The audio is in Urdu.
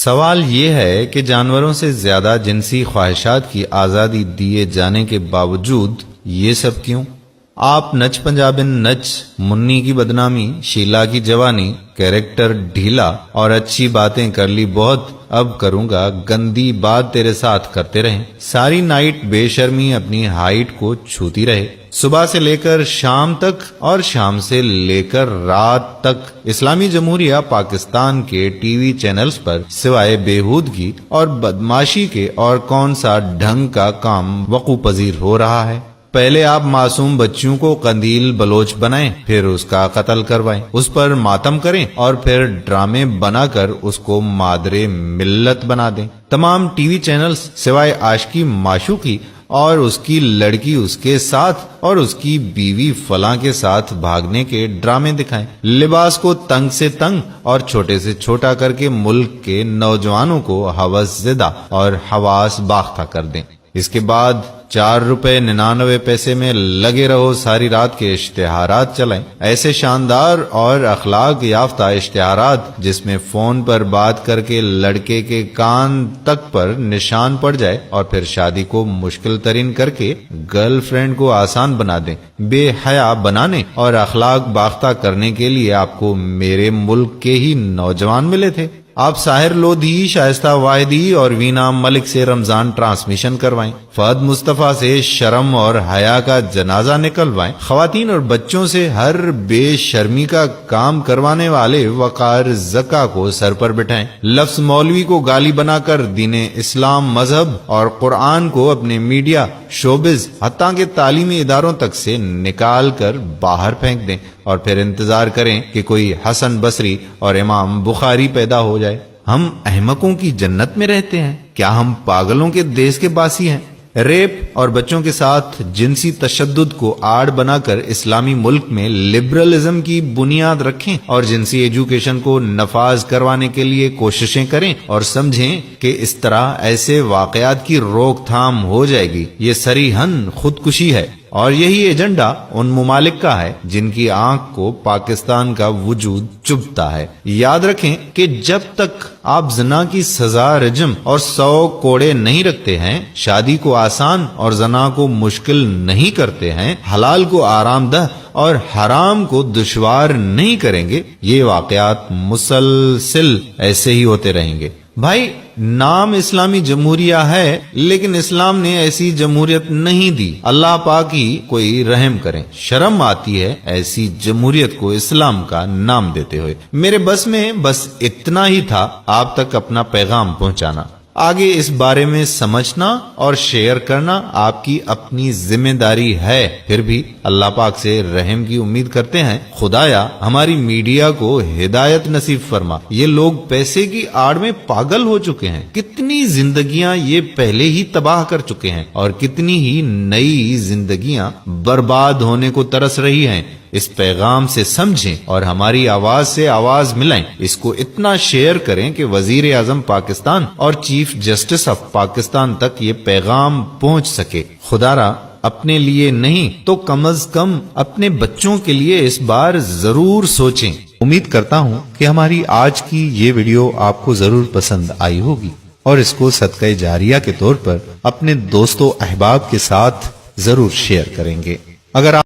سوال یہ ہے کہ جانوروں سے زیادہ جنسی خواہشات کی آزادی دیے جانے کے باوجود یہ سب کیوں؟ آپ نچ پنجابن نچ، منی کی بدنامی، شیلا کی جوانی، کیریکٹر ڈھیلا اور اچھی باتیں کر لی بہت، اب کروں گا گندی بات تیرے ساتھ کرتے رہیں، ساری نائٹ بے شرمی اپنی ہائٹ کو چھوتی رہے، صبح سے لے کر شام تک اور شام سے لے کر رات تک اسلامی جمہوریہ پاکستان کے ٹی وی چینلز پر سوائے بےہودگی اور بدماشی کے اور کون سا ڈھنگ کا کام وقوع پذیر ہو رہا ہے؟ پہلے آپ معصوم بچیوں کو قندیل بلوچ بنائیں، پھر اس کا قتل کروائیں، اس پر ماتم کریں اور پھر ڈرامے بنا کر اس کو مادر ملت بنا دیں۔ تمام ٹی وی چینلز سوائے عاشقی معشوقی اور اس کی لڑکی اس کے ساتھ اور اس کی بیوی فلاں کے ساتھ بھاگنے کے ڈرامے دکھائیں، لباس کو تنگ سے تنگ اور چھوٹے سے چھوٹا کر کے ملک کے نوجوانوں کو ہوس زدہ اور حواس باختہ کر دیں۔ اس کے بعد 4 روپے 99 پیسے میں لگے رہو، ساری رات کے اشتہارات چلائیں، ایسے شاندار اور اخلاق یافتہ اشتہارات جس میں فون پر بات کر کے لڑکے کے کان تک پر نشان پڑ جائے اور پھر شادی کو مشکل ترین کر کے گرل فرینڈ کو آسان بنا دیں۔ بے حیا بنانے اور اخلاق باختہ کرنے کے لیے آپ کو میرے ملک کے ہی نوجوان ملے تھے۔ آپ ساحر لودھی، شائستہ واحدی اور وینا ملک سے رمضان ٹرانسمیشن کروائیں، فہد مصطفیٰ سے شرم اور حیا کا جنازہ نکلوائیں، خواتین اور بچوں سے ہر بے شرمی کا کام کروانے والے وقار زکا کو سر پر بٹھائیں، لفظ مولوی کو گالی بنا کر دین اسلام، مذہب اور قرآن کو اپنے میڈیا، شوبز، حتیٰ کہ تعلیمی اداروں تک سے نکال کر باہر پھینک دیں اور پھر انتظار کریں کہ کوئی حسن بصری اور امام بخاری پیدا ہو جائے۔ ہم احمقوں کی جنت میں رہتے ہیں؟ کیا ہم پاگلوں کے دیس کے باسی ہیں؟ ریپ اور بچوں کے ساتھ جنسی تشدد کو آڑ بنا کر اسلامی ملک میں لبرلزم کی بنیاد رکھیں اور جنسی ایجوکیشن کو نفاذ کروانے کے لیے کوششیں کریں اور سمجھیں کہ اس طرح ایسے واقعات کی روک تھام ہو جائے گی۔ یہ صریحاً خودکشی ہے اور یہی ایجنڈا ان ممالک کا ہے جن کی آنکھ کو پاکستان کا وجود چبھتا ہے۔ یاد رکھیں کہ جب تک آپ زنا کی سزا رجم اور 100 کوڑے نہیں رکھتے ہیں، شادی کو آسان اور زنا کو مشکل نہیں کرتے ہیں، حلال کو آرام دہ اور حرام کو دشوار نہیں کریں گے، یہ واقعات مسلسل ایسے ہی ہوتے رہیں گے۔ بھائی، نام اسلامی جمہوریہ ہے لیکن اسلام نے ایسی جمہوریت نہیں دی۔ اللہ پاک ہی کوئی رحم کریں، شرم آتی ہے ایسی جمہوریت کو اسلام کا نام دیتے ہوئے۔ میرے بس میں بس اتنا ہی تھا آپ تک اپنا پیغام پہنچانا۔ آگے اس بارے میں سمجھنا اور شیئر کرنا آپ کی اپنی ذمہ داری ہے۔ پھر بھی اللہ پاک سے رحم کی امید کرتے ہیں۔ خدایا ہماری میڈیا کو ہدایت نصیب فرما۔ یہ لوگ پیسے کی آڑ میں پاگل ہو چکے ہیں، کتنی زندگیاں یہ پہلے ہی تباہ کر چکے ہیں اور کتنی ہی نئی زندگیاں برباد ہونے کو ترس رہی ہیں۔ اس پیغام سے سمجھیں اور ہماری آواز سے آواز ملائیں۔ اس کو اتنا شیئر کریں کہ وزیر اعظم پاکستان اور چیف جسٹس آف پاکستان تک یہ پیغام پہنچ سکے۔ خدا را اپنے لیے نہیں تو کم از کم اپنے بچوں کے لیے اس بار ضرور سوچیں۔ امید کرتا ہوں کہ ہماری آج کی یہ ویڈیو آپ کو ضرور پسند آئی ہوگی اور اس کو صدقہ جاریہ کے طور پر اپنے دوستوں احباب کے ساتھ ضرور شیئر کریں گے۔ اگر آپ